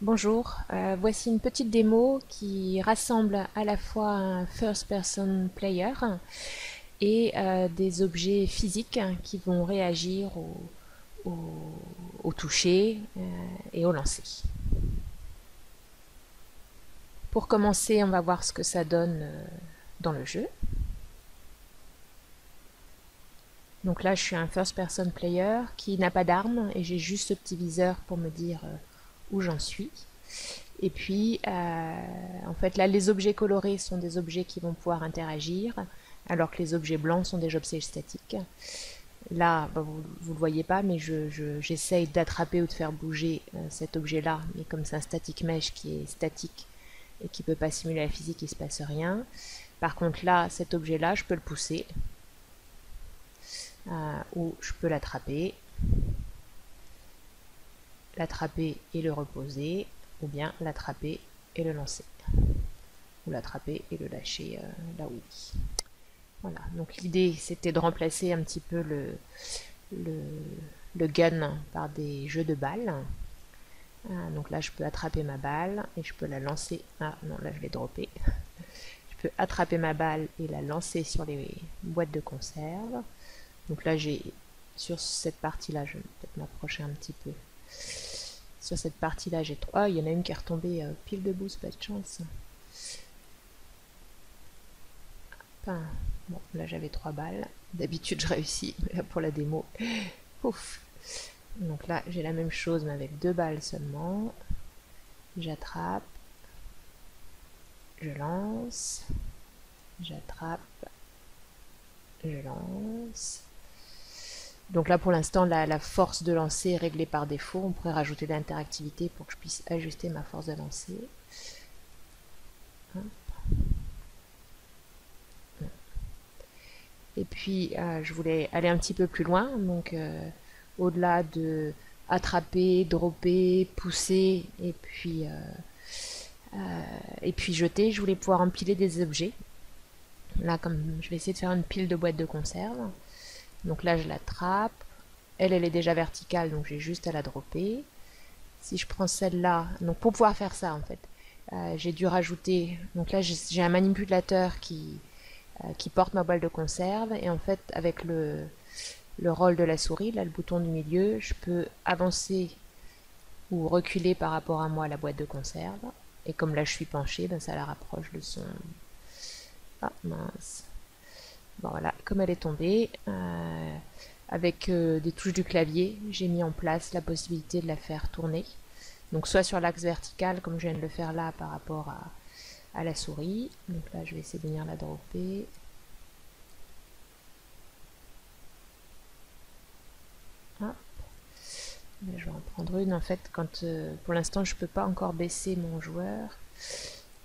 Bonjour, voici une petite démo qui rassemble à la fois un first person player et des objets physiques qui vont réagir au toucher et au lancer. Pour commencer, on va voir ce que ça donne dans le jeu. Donc là, je suis un first person player qui n'a pas d'arme et j'ai juste ce petit viseur pour me dire où j'en suis. Et puis, en fait, là, les objets colorés sont des objets qui vont pouvoir interagir, alors que les objets blancs sont des objets statiques. Là, bah, vous ne le voyez pas, mais j'essaye d'attraper ou de faire bouger cet objet-là, mais comme c'est un static mesh qui est statique et qui ne peut pas simuler la physique, il ne se passe rien. Par contre, là, cet objet-là, je peux le pousser, ou je peux l'attraper et le reposer, ou bien l'attraper et le lancer, ou l'attraper et le lâcher là où il est. Voilà, donc l'idée c'était de remplacer un petit peu le gun par des jeux de balles. Donc là je peux attraper ma balle et je peux la lancer. Ah non, là je l'ai droppé. Je peux attraper ma balle et la lancer sur les boîtes de conserve. Donc là j'ai, sur cette partie là, je vais peut-être m'approcher un petit peu. Sur cette partie là j'ai trois. Ah, il y en a une qui est retombée pile debout, c'est pas de chance. Enfin, bon, là j'avais 3 balles. D'habitude je réussis, mais là pour la démo, ouf. Donc là j'ai la même chose mais avec 2 balles seulement. J'attrape, je lance, j'attrape, je lance. Donc là pour l'instant la force de lancer est réglée par défaut. On pourrait rajouter de l'interactivité pour que je puisse ajuster ma force de lancer. Et puis je voulais aller un petit peu plus loin, donc au-delà de attraper, dropper, pousser et puis jeter, je voulais pouvoir empiler des objets. Là, comme je vais essayer de faire une pile de boîtes de conserve. Donc là, je l'attrape. Elle est déjà verticale, donc j'ai juste à la dropper. Si je prends celle-là, donc pour pouvoir faire ça en fait, j'ai dû rajouter. Donc là, j'ai un manipulateur qui porte ma boîte de conserve et en fait, avec le rôle de la souris, là le bouton du milieu, je peux avancer ou reculer par rapport à moi la boîte de conserve. Et comme là je suis penchée, ben, ça la rapproche de son... Ah mince. Bon voilà, comme elle est tombée, avec des touches du clavier, j'ai mis en place la possibilité de la faire tourner. Donc soit sur l'axe vertical, comme je viens de le faire là par rapport à la souris. Donc là je vais essayer de venir la dropper. Hop. Je vais en prendre une. En fait, quand pour l'instant, je peux pas encore baisser mon joueur.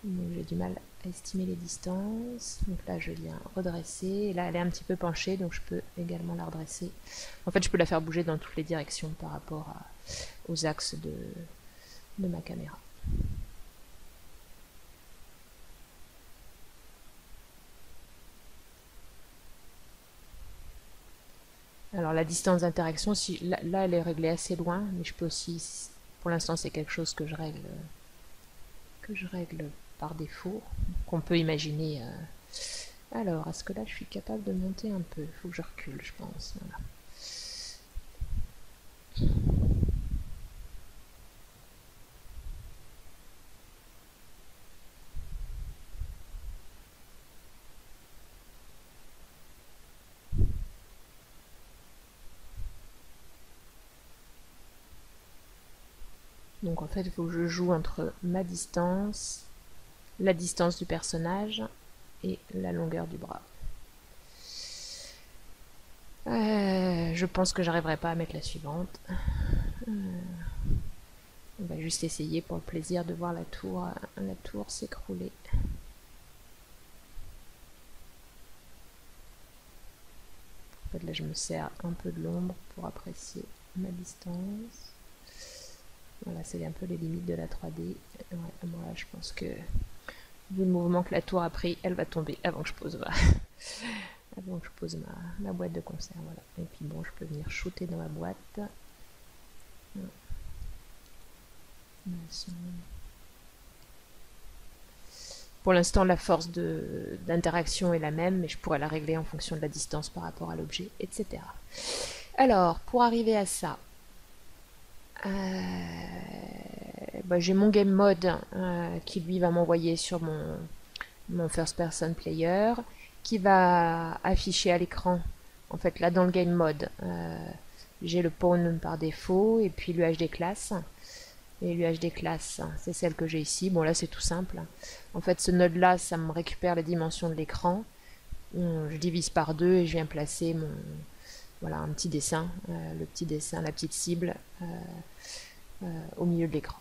Donc j'ai du mal à estimer les distances. Donc là, je viens redresser. Et là, elle est un petit peu penchée, donc je peux également la redresser. En fait, je peux la faire bouger dans toutes les directions par rapport aux axes de ma caméra. Alors la distance d'interaction, si, là elle est réglée assez loin, mais je peux aussi, pour l'instant c'est quelque chose que je règle par défaut, qu'on peut imaginer. Alors, est-ce que là je suis capable de monter un peu? Il faut que je recule, je pense. Voilà. Donc en fait, il faut que je joue entre ma distance, la distance du personnage et la longueur du bras. Je pense que j'arriverai pas à mettre la suivante. On va juste essayer pour le plaisir de voir la tour s'écrouler. En fait, là, je me sers un peu de l'ombre pour apprécier ma distance. Voilà, c'est un peu les limites de la 3D. Ouais, moi, je pense que vu le mouvement que la tour a pris, elle va tomber avant que je pose ma boîte de conserve. Voilà. Et puis bon, je peux venir shooter dans ma boîte. Pour l'instant, la force d'interaction est la même, mais je pourrais la régler en fonction de la distance par rapport à l'objet, etc. Alors, pour arriver à ça, j'ai mon game mode qui lui va m'envoyer sur mon first person player, qui va afficher à l'écran. En fait, là dans le game mode, j'ai le pawn par défaut et puis l'UHD class. Et l'UHD class, c'est celle que j'ai ici. Bon, là c'est tout simple. En fait, ce node là, ça me récupère les dimensions de l'écran. Je divise par 2 et je viens placer voilà, un petit dessin, le petit dessin, la petite cible au milieu de l'écran.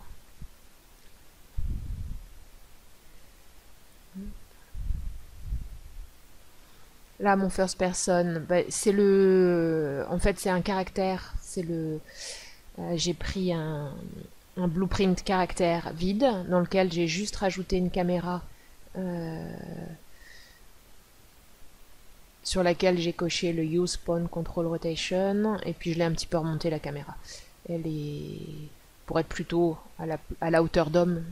Là, mon first person, c'est en fait, c'est un caractère. J'ai pris un blueprint caractère vide dans lequel j'ai juste rajouté une caméra sur laquelle j'ai coché le Use Pawn Control Rotation et puis je l'ai un petit peu remonté la caméra. Elle est pour être plutôt à la hauteur d'homme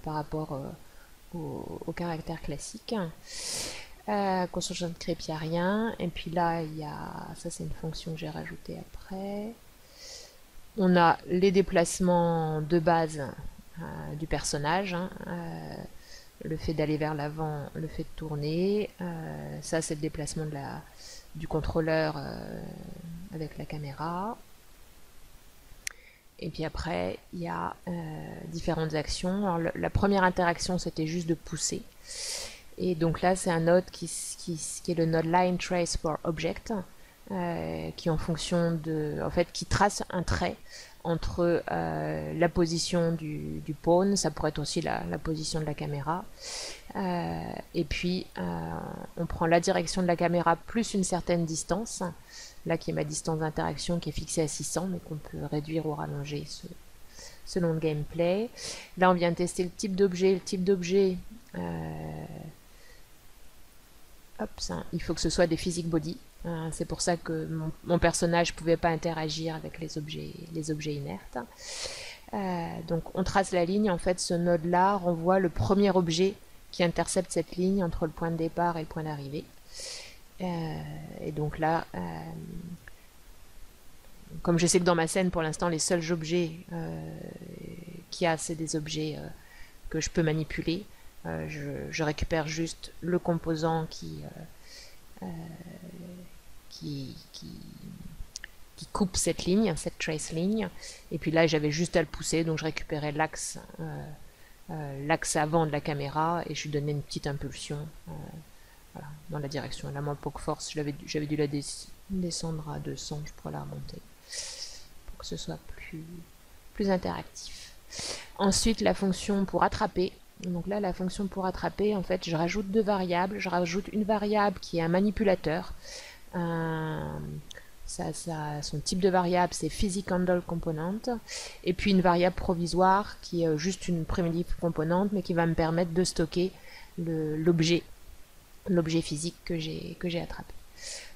par rapport au caractère classique. Construction de script, il n'y a rien. Et puis là, ça c'est une fonction que j'ai rajoutée après. On a les déplacements de base du personnage, le fait d'aller vers l'avant, le fait de tourner. Ça c'est le déplacement du contrôleur avec la caméra. Et puis après, il y a différentes actions. Alors, la première interaction, c'était juste de pousser. Et donc là, c'est un node qui est le node line trace for object, qui en fonction qui trace un trait entre la position du pawn, ça pourrait être aussi la position de la caméra, et puis on prend la direction de la caméra plus une certaine distance, là qui est ma distance d'interaction qui est fixée à 600, mais qu'on peut réduire ou rallonger selon le gameplay. Là, on vient de tester le type d'objet. Le type d'objet, il faut que ce soit des physique body. C'est pour ça que mon personnage ne pouvait pas interagir avec les objets inertes. Donc on trace la ligne. En fait, ce node-là renvoie le premier objet qui intercepte cette ligne entre le point de départ et le point d'arrivée. Et donc là, comme je sais que dans ma scène, pour l'instant, les seuls objets qu'il y a, c'est des objets que je peux manipuler. Je récupère juste le composant qui coupe cette ligne, cette trace ligne, et puis là j'avais juste à le pousser, donc je récupérais l'axe avant de la caméra et je lui donnais une petite impulsion voilà, dans la direction. Là, moi, Poke Force, j'avais dû la descendre à 200, je pourrais la remonter pour que ce soit plus interactif. Ensuite, la fonction pour attraper. Donc là, la fonction pour attraper, en fait, je rajoute deux variables. Je rajoute une variable qui est un manipulateur. Son type de variable, c'est Physic Handle Component. Et puis une variable provisoire qui est juste une primitive componente, mais qui va me permettre de stocker l'objet physique que j'ai attrapé.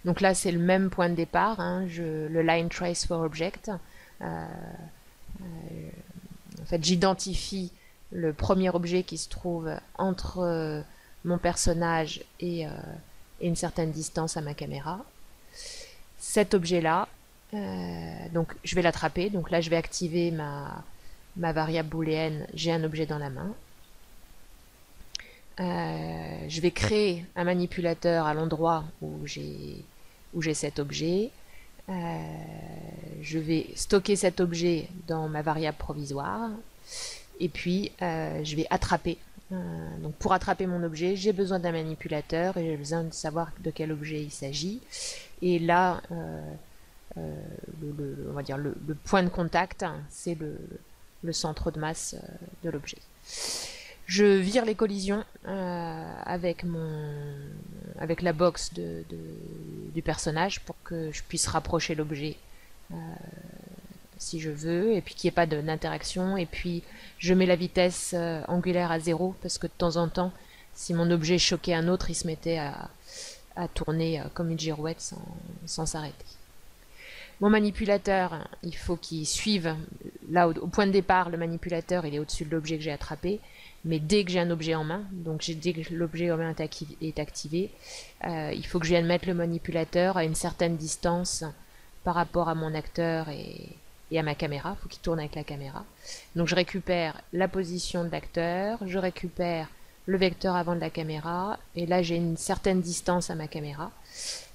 Donc là, c'est le même point de départ, le line trace for object. En fait, j'identifie le premier objet qui se trouve entre mon personnage et une certaine distance à ma caméra. Cet objet-là, donc je vais l'attraper. Donc là, je vais activer ma variable booléenne. J'ai un objet dans la main. Je vais créer un manipulateur à l'endroit où j'ai cet objet. Je vais stocker cet objet dans ma variable provisoire. Et puis, je vais attraper. Donc, pour attraper mon objet, j'ai besoin d'un manipulateur et j'ai besoin de savoir de quel objet il s'agit. Et là, on va dire le point de contact, c'est le centre de masse de l'objet. Je vire les collisions avec la box du personnage pour que je puisse rapprocher l'objet si je veux, et puis qu'il n'y ait pas d'interaction. Et puis je mets la vitesse angulaire à 0 parce que de temps en temps, si mon objet choquait un autre, il se mettait à tourner comme une girouette sans s'arrêter. Mon manipulateur, il faut qu'il suive, là au point de départ, le manipulateur il est au-dessus de l'objet que j'ai attrapé, mais dès que j'ai un objet en main, donc dès que l'objet en main est activé, il faut que je vienne mettre le manipulateur à une certaine distance par rapport à mon acteur et à ma caméra, il faut qu'il tourne avec la caméra. Donc je récupère la position de l'acteur, je récupère le vecteur avant de la caméra, et là j'ai une certaine distance à ma caméra,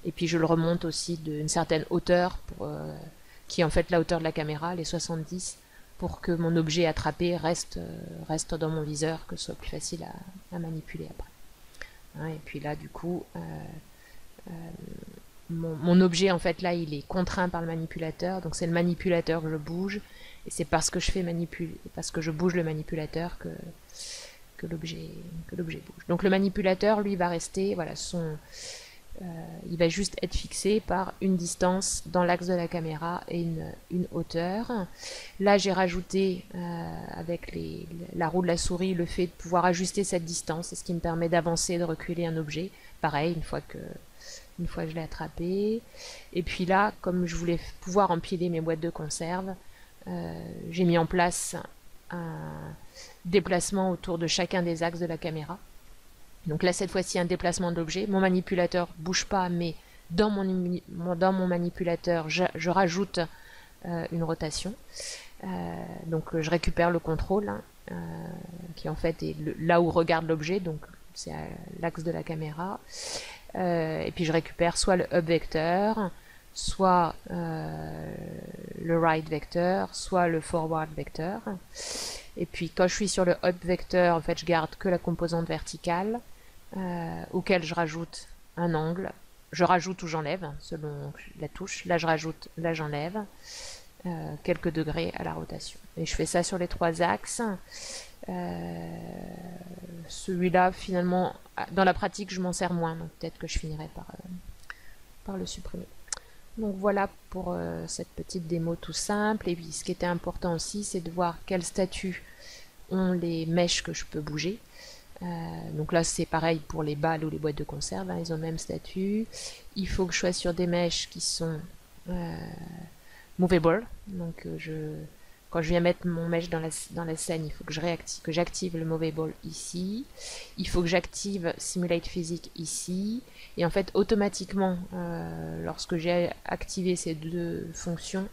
et puis je le remonte aussi d'une certaine hauteur, qui est en fait la hauteur de la caméra, les 70, pour que mon objet attrapé reste dans mon viseur, que ce soit plus facile à manipuler après. Hein, et puis là du coup, mon objet en fait là il est contraint par le manipulateur, donc c'est le manipulateur que je bouge, et c'est parce que je bouge le manipulateur que l'objet bouge. Donc le manipulateur lui va rester, voilà, il va juste être fixé par une distance dans l'axe de la caméra et une hauteur. Là j'ai rajouté avec la roue de la souris le fait de pouvoir ajuster cette distance, c'est ce qui me permet d'avancer et de reculer un objet, pareil une fois que je l'ai attrapé. Et puis là, comme je voulais pouvoir empiler mes boîtes de conserve, j'ai mis en place un déplacement autour de chacun des axes de la caméra. Donc là, cette fois-ci, un déplacement de l'objet. Mon manipulateur ne bouge pas, mais dans mon manipulateur, je rajoute une rotation. Donc je récupère le contrôle, qui en fait est là où regarde l'objet, donc c'est à l'axe de la caméra. Et puis je récupère soit le up vecteur, soit le right vecteur, soit le forward vecteur. Et puis quand je suis sur le up vecteur, en fait je garde que la composante verticale, auquel je rajoute un angle. Je rajoute ou j'enlève selon la touche. Là je rajoute, là j'enlève quelques degrés à la rotation. Et je fais ça sur les 3 axes. Celui-là finalement dans la pratique je m'en sers moins, donc peut-être que je finirai par le supprimer. Donc voilà pour cette petite démo tout simple. Et puis ce qui était important aussi, c'est de voir quel statut ont les mèches que je peux bouger. Donc là c'est pareil pour les balles ou les boîtes de conserve, hein, ils ont le même statut. Il faut que je sois sur des mèches qui sont movable, donc quand je viens mettre mon mesh dans la scène, il faut que j'active le movable ici. Il faut que j'active simulate physique ici. Et en fait, automatiquement, lorsque j'ai activé ces 2 fonctions,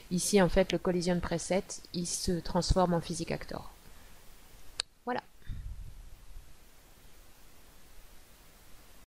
ici, en fait, le collision preset, il se transforme en physique actor.